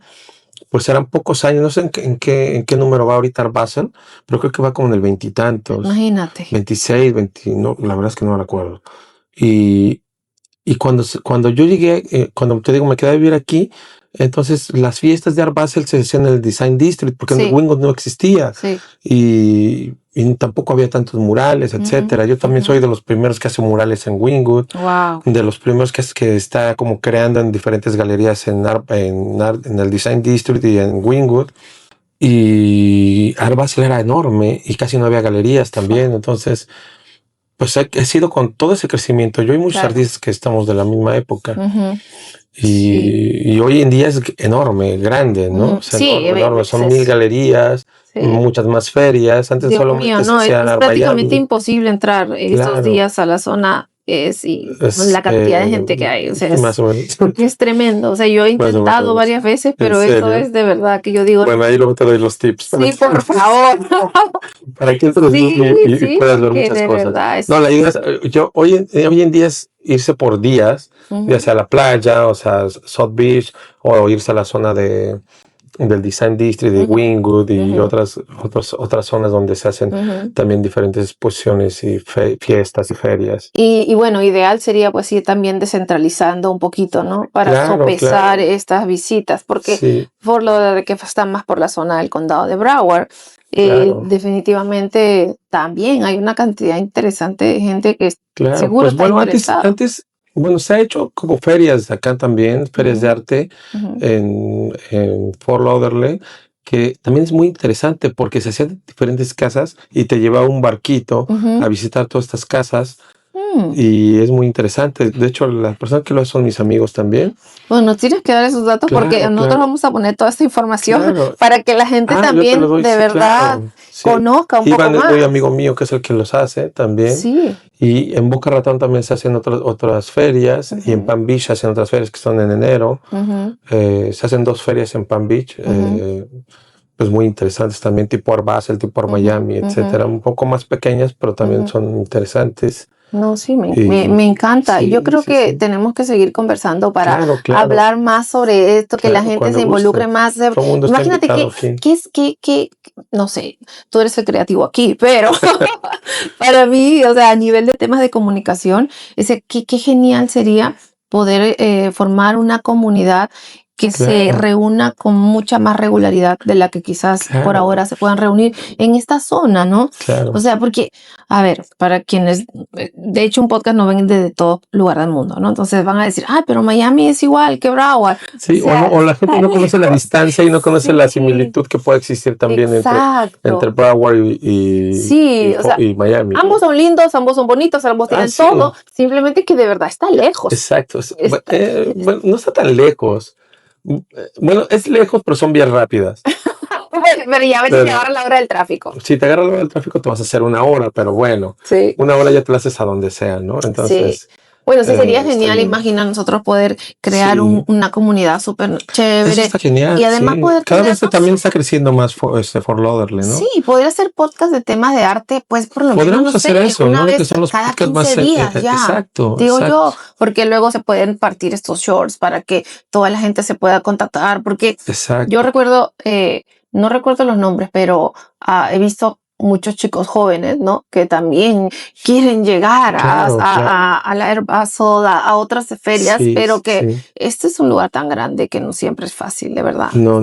pues eran pocos años, no sé en qué número va ahorita Art Basel, pero creo que va como en el 20 y tantos. Imagínate. 26, 20, no, la verdad es que no me acuerdo. Y cuando yo llegué, cuando te digo, me quedé a vivir aquí, entonces las fiestas de Art Basel se hacían en el Design District, porque en Wynwood no existía. Sí. Y tampoco había tantos murales, etcétera. Yo también soy de los primeros que hace murales en Wynwood. Wow. De los primeros que está como creando en diferentes galerías en el Design District y en Wynwood. Y Art Basel era enorme y casi no había galerías también. Entonces, pues he sido con todo ese crecimiento. Yo hay muchos artistas que estamos de la misma época. Y hoy en día es enorme, grande, ¿no? O sea, enorme. Son 1000 galerías, muchas más ferias. Antes Dios solamente mío, no, es prácticamente imposible entrar estos días a la zona. La cantidad de gente que hay, o sea, más o menos. Es tremendo. O sea, yo he intentado varias veces, pero eso es de verdad que yo digo. Bueno, ahí luego te doy los tips. Sí, por favor. Para que entres y puedas ver muchas cosas. No, la idea es, hoy en día es irse por días, ya sea a la playa, o sea, South Beach, o irse a la zona de del Design District, de Wynwood y otras zonas donde se hacen también diferentes exposiciones y fiestas y ferias. Y bueno, ideal sería pues ir también descentralizando un poquito, ¿no? Para sopesar estas visitas, porque por lo de que están más por la zona del condado de Broward, definitivamente también hay una cantidad interesante de gente que seguro está interesada. Antes, bueno, se ha hecho como ferias acá también, ferias de arte en Fort Lauderdale, que también es muy interesante porque se hacían diferentes casas y te llevaba un barquito a visitar todas estas casas. Y es muy interesante. De hecho, las personas que lo hacen son mis amigos también. Bueno, tienes que dar esos datos porque nosotros vamos a poner toda esta información para que la gente también de verdad conozca un poco más. Hay un amigo mío que es el que los hace también. Sí. Y en Boca Ratón también se hacen otras ferias. Y en Palm Beach se hacen otras ferias que son en enero. Se hacen 2 ferias en Palm Beach. Pues muy interesantes también, tipo Art Basel, tipo Art Miami, etcétera. Un poco más pequeñas, pero también son interesantes. No, sí, me encanta. Yo creo que tenemos que seguir conversando para hablar más sobre esto, que la gente se involucre más. Imagínate que, no sé, tú eres el creativo aquí, pero para mí, o sea, a nivel de temas de comunicación, qué genial sería poder formar una comunidad que se reúna con mucha más regularidad de la que quizás por ahora se puedan reunir en esta zona, ¿no? O sea, porque, a ver, para quienes, de hecho un podcast no ven desde todo lugar del mundo, ¿no? Entonces van a decir, pero Miami es igual que Broward. Sí, o la gente no conoce la distancia y no conoce la similitud que puede existir también entre Broward y Miami. Ambos son lindos, ambos son bonitos, ambos tienen todo, simplemente que de verdad está lejos. Exacto. Bueno, no está tan lejos. Bueno, es lejos, pero son vías rápidas. Pero ya ves si te agarra la hora del tráfico. Si te agarra la hora del tráfico, te vas a hacer 1 hora, pero bueno, 1 hora ya te la haces a donde sea, ¿no? Entonces. Bueno, sí sería genial, imagina nosotros poder crear una comunidad súper chévere. Eso está genial. Y además poder cada vez también está creciendo más Fort Lauderdale, ¿no? Sí, poder hacer podcast de temas de arte, pues por lo menos, podríamos hacer eso, una ¿no? vez Que son los cada podcasts 15 más días ya. Exacto. Digo yo, porque luego se pueden partir estos shorts para que toda la gente se pueda contactar, porque yo recuerdo, no recuerdo los nombres, pero he visto muchos chicos jóvenes, ¿no? Que también quieren llegar a la Art Basel, a otras ferias, pero que este es un lugar tan grande que no siempre es fácil, de verdad. No.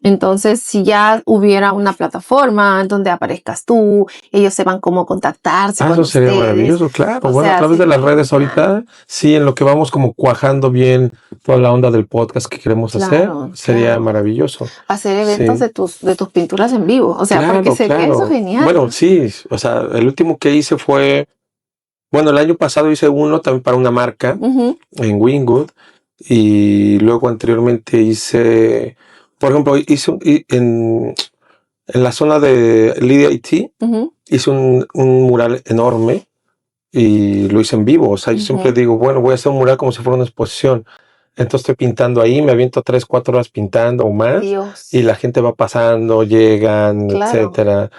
Entonces, si ya hubiera una plataforma en donde aparezcas tú, ellos sepan cómo contactarse con eso sería maravilloso, claro. Bueno, a través de las redes ahorita, en lo que vamos como cuajando bien toda la onda del podcast que queremos hacer, sería maravilloso. Hacer eventos de tus pinturas en vivo, o sea, porque sería eso genial. Bueno, sí, o sea, el último que hice fue, bueno, el año pasado hice uno también para una marca en Wynwood, y luego anteriormente hice, por ejemplo, en la zona de Lydia IT, hice un mural enorme y lo hice en vivo. O sea, yo siempre digo, bueno, voy a hacer un mural como si fuera una exposición. Entonces estoy pintando ahí, me aviento 3, 4 horas pintando o más. Y la gente va pasando, llegan, etcétera.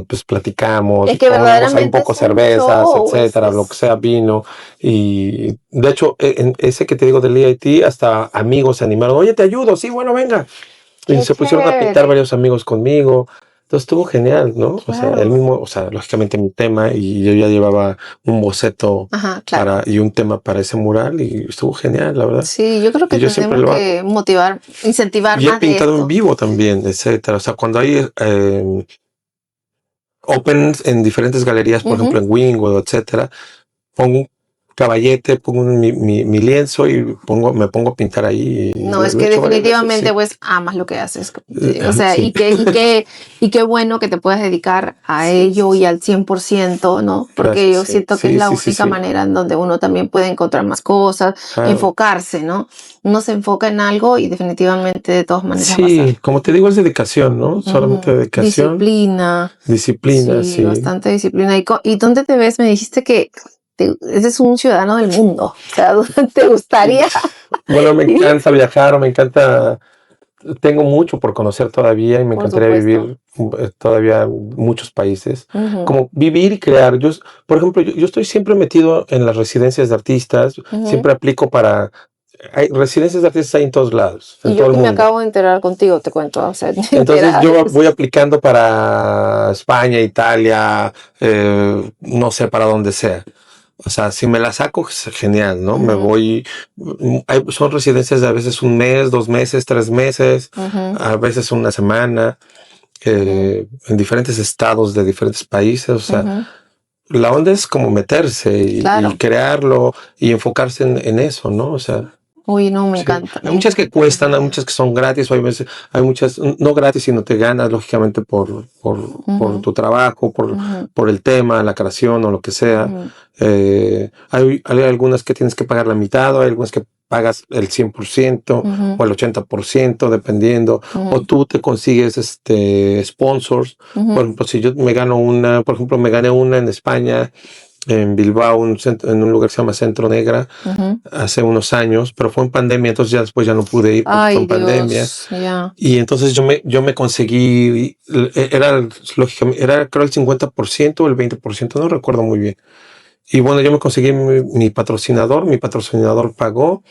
Pues platicamos, es que verdaderamente hay un poco cervezas, etcétera, lo que sea, vino. Y de hecho, en ese que te digo del EIT, hasta amigos se animaron. Oye, te ayudo, sí, bueno, venga. Y se pusieron a pintar varios amigos conmigo. Entonces estuvo genial, ¿no? O sea, lógicamente mi tema, y yo ya llevaba un boceto y un tema para ese mural, y estuvo genial, la verdad. Sí, yo creo que tenemos que motivar, incentivar más. Y he pintado en vivo también, etcétera. O sea, cuando hay opens en diferentes galerías, por ejemplo en Wynwood, etcétera, pongo un caballete, pongo mi lienzo y me pongo a pintar ahí. No, es que definitivamente pues amas lo que haces. O sea, y qué bueno que te puedas dedicar a ello y al 100%, ¿no? Porque yo siento que es la única manera en donde uno también puede encontrar más cosas, enfocarse, ¿no? Uno se enfoca en algo y definitivamente de todas maneras va a pasar. Como te digo, es dedicación, ¿no? Solamente dedicación. Disciplina, sí. Bastante disciplina. ¿Y dónde te ves? Me dijiste que eres un ciudadano del mundo. O sea, ¿te gustaría? Bueno, me encanta viajar, tengo mucho por conocer todavía y me encantaría vivir todavía en muchos países. Como vivir y crear. Por ejemplo, yo estoy siempre metido en las residencias de artistas, siempre aplico para hay residencias de artistas hay en todos lados, en Y todo yo el que me mundo. acabo de enterar contigo, te cuento. O sea, Entonces yo enterar. voy aplicando para España, Italia, no sé para dónde sea. O sea, si me la saco, genial, ¿no? Me Ujú, voy, son residencias de a veces 1 mes, 2 meses, 3 meses, ujú, a veces una semana, ujú, en diferentes estados de diferentes países. O sea, ujú. la onda es como meterse y Claro. crearlo y enfocarse en eso, ¿no? O sea, Uy, no, me sí. encanta, Hay me muchas que encanta esa cuestan, hay idea. muchas que son gratis, hay muchas no gratis, sino te ganas lógicamente por Ujú, tu trabajo, ujú, por el tema, la creación o lo que sea. ujú, Hay algunas que tienes que pagar la mitad, o hay algunas que pagas el 100% ujú, o el 80%, dependiendo, o ujú, tú te consigues sponsors. Por ujú, ejemplo, si yo me gano una, por ejemplo, me gané una en España, en Bilbao, en un lugar que se llama Centro Negra, ujú. hace unos años, pero fue en pandemia, entonces ya después ya no pude ir porque fue Ay, en pandemia. Dios, ya. Y entonces yo me conseguí, era lógicamente, era creo el 50% o el 20%, no recuerdo muy bien. Y bueno, yo me conseguí mi patrocinador pagó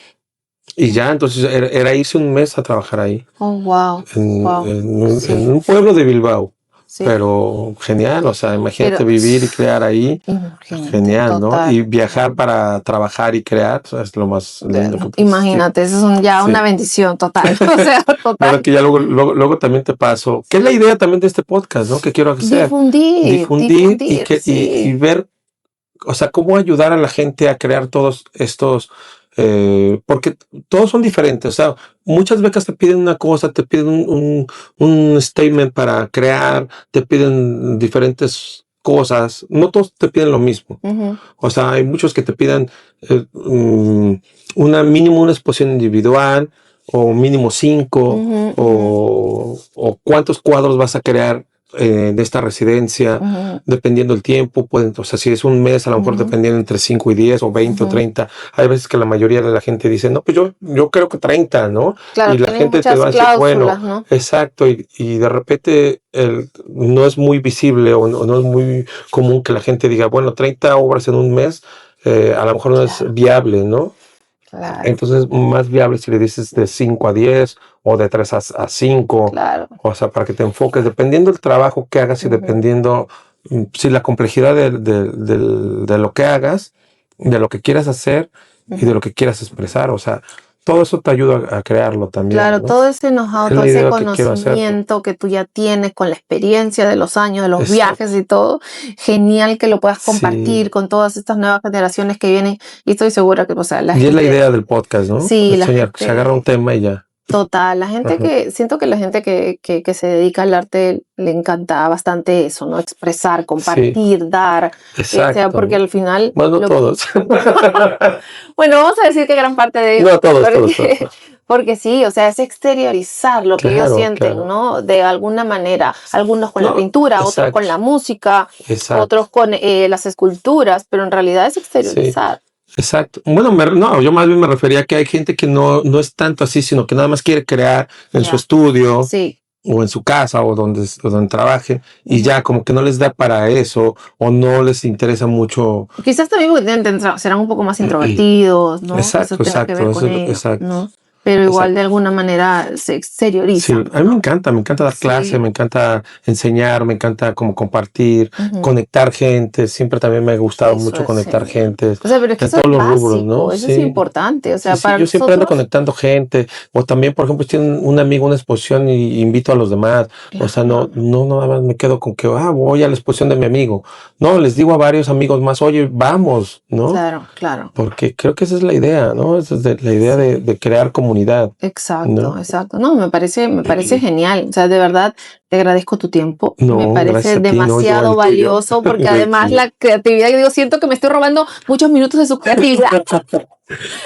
y ya, entonces era irse 1 mes a trabajar ahí, Oh, wow, en, wow. en un en Sí, un pueblo de Bilbao. sí. Pero genial, o sea, Pero, imagínate vivir y crear ahí. imagínate, Genial, ¿no? total. Y viajar para trabajar y crear, o sea, es lo más lindo que puede existir. Imagínate, eso es ya una Sí. bendición total. O sea, Bueno, total. que ya luego también te paso, que es la idea también de este podcast, ¿no? Que quiero hacer, Difundir, difundir y difundir, y sí. ver, o sea, cómo ayudar a la gente a crear todos estos, porque todos son diferentes. O sea, muchas becas te piden una cosa, te piden un statement para crear, te piden diferentes cosas, no todos te piden lo mismo. Ujú, O sea, hay muchos que te piden una exposición individual, o mínimo 5, ujú, ujú, o cuántos cuadros vas a crear de esta residencia, ujú, dependiendo el tiempo. O sea, si es 1 mes, a lo mejor ujú, dependiendo entre 5 y 10, o 20 o ujú. 30. Hay veces que la mayoría de la gente dice, no, pues yo creo que 30, ¿no? Claro, Y la tienen gente te muchas va a decir, bueno, cláusulas, ¿no? exacto, y de repente no es muy visible, o no es muy común que la gente diga, bueno, 30 obras en 1 mes, a lo mejor no es Claro, viable, ¿no? claro, Entonces, más viable si le dices de 5 a 10 o de 3 a 5, claro. o sea, para que te enfoques, dependiendo del trabajo que hagas y Ujú, dependiendo, si la complejidad de lo que hagas, de lo que quieras hacer y de ujú. lo que quieras expresar. O sea, todo eso te ayuda a crearlo también, Claro, ¿no? todo ese know-how, Es todo la ese idea que quiero hacerlo. conocimiento que tú ya tienes con la experiencia de los años, de los Exacto. viajes y todo, genial que lo puedas Sí. compartir con todas estas nuevas generaciones que vienen y estoy segura que, o sea, la Y es la gente, idea del podcast, ¿no? sí, la Soñar, se agarra un gente tema y ya. total, la gente Ajá. siento que la gente que se dedica al arte le encanta bastante eso, ¿no? Expresar, Sí, compartir, dar, sea, porque exacto. al final, Bueno, no todos. bueno, vamos a decir que gran parte de ellos, No todos, todos, todos. porque, porque sí, o sea, es exteriorizar lo que ellos Claro, sienten, claro. ¿no? De alguna manera, algunos con la No, pintura, otros con exacto, la música, exacto. otros con las esculturas, pero en realidad es Sí, exteriorizar. exacto. Bueno, no, yo más bien me refería a que hay gente que no es tanto así, sino que nada más quiere crear en su Ya, estudio sí. o en su casa o donde trabajen, y Ujú. ya como que no les da para eso o no les interesa mucho. Quizás también porque serán un poco más introvertidos, ¿no? Quizás Exacto, tenga que exacto, ver eso con es ello, exacto, ¿no? Pero igual exacto. de alguna manera se Sí, exteriorizan, a mí ¿no? me encanta dar clases, Sí. me encanta enseñar, me encanta como compartir, Ujú. conectar gente. Siempre también me ha gustado Eso mucho es conectar genial. gentes O sea, pero es que de eso todos es los rubros, ¿no? básico, eso es Sí, importante. O sí, sea, sí. para Yo siempre ando nosotros, conectando gente, o también, por ejemplo, si tiene un amigo una exposición y invito a los demás. O sea, no, claro, no nada más me quedo con que, voy a la exposición de mi amigo. No, les digo a varios amigos más, oye, vamos, ¿no? claro, claro. Porque creo que esa es la idea, ¿no? Esa es la idea de, Sí. de crear comunidad, Exacto, ¿no? exacto. No, me parece genial. O sea, de verdad, te agradezco tu tiempo. Me No, parece gracias a ti, no, yo demasiado el tuyo. valioso porque El además tuyo. la creatividad, yo digo, siento que me estoy robando muchos minutos de su creatividad.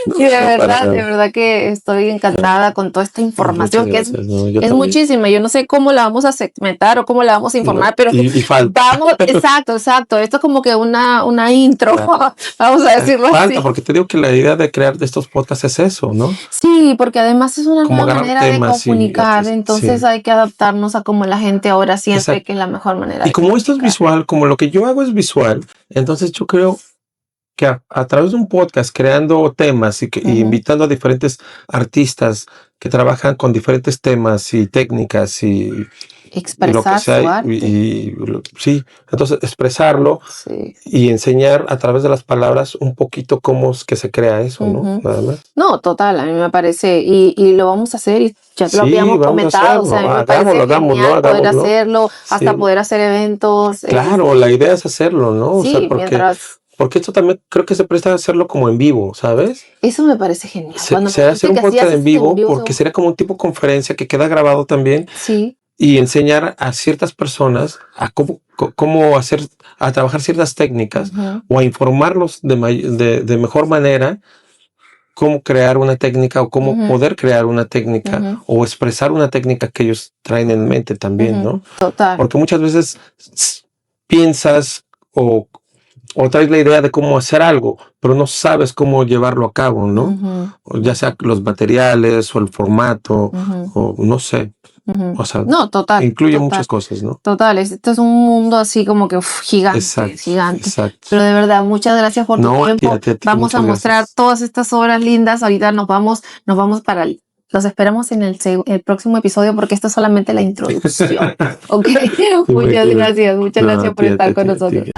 No, Y no, para de nada. verdad que estoy encantada con toda esta Muchas información que gracias, no, yo es también. muchísima. Yo no sé cómo la vamos a segmentar o cómo la vamos a No, informar, pero es que y falta. vamos, exacto, exacto. Esto es como que una intro, Claro. vamos a decirlo Falta, así. porque te digo que la idea de crear de estos podcasts es eso, ¿no? Sí, porque además es una Como nueva agarrar manera de temas comunicar, sí, entonces hay que adaptarnos a como la gente ahora siente exacto. que es la mejor manera Y de como esto es comunicar. visual, como lo que yo hago es visual, entonces yo creo que a través de un podcast, creando temas y invitando a diferentes artistas que trabajan con diferentes temas y técnicas y lo que Expresar su sea, arte. sí, entonces expresarlo Sí. y enseñar a través de las palabras un poquito cómo es que se crea eso, ¿no? Ujú. Nada más. No, total, a mí me parece, y lo vamos a hacer, y ya te lo Sí, habíamos vamos a comentado, o sea, a hacerlo, mí me parece hagámoslo, genial poder hagámoslo. hacerlo, hasta Sí, poder hacer eventos, claro, la idea es hacerlo, ¿no? O sea, sí, mientras, porque esto también creo que se presta a hacerlo como en vivo, ¿sabes? eso me parece genial. Cuando me Se hacer dijiste un que así podcast en haces en vivo vivo, porque sería como un tipo conferencia que queda grabado también sí, y enseñar a ciertas personas a cómo hacer, a trabajar ciertas técnicas ujú, o a informarlos de mejor manera cómo crear una técnica o cómo ujú, poder crear una técnica ujú, o expresar una técnica que ellos traen en mente también, ujú, ¿no? total, Porque muchas veces piensas o traes la idea de cómo hacer algo, pero no sabes cómo llevarlo a cabo, ¿no? ujú, O ya sea los materiales o el formato, ujú, o no sé, ujú. o sea, No, total, incluye total. muchas cosas, ¿no? Total, esto es un mundo así como que gigante, Exacto, gigante. exacto. Pero de verdad, muchas gracias por tu No, tiempo. a ti, Vamos a muchas mostrar gracias. todas estas obras lindas. Ahorita nos vamos para los esperamos en el próximo episodio porque esto es solamente la introducción. Ok, Tú me quieres. muchas No, gracias por a estar con ti, a nosotros. ti.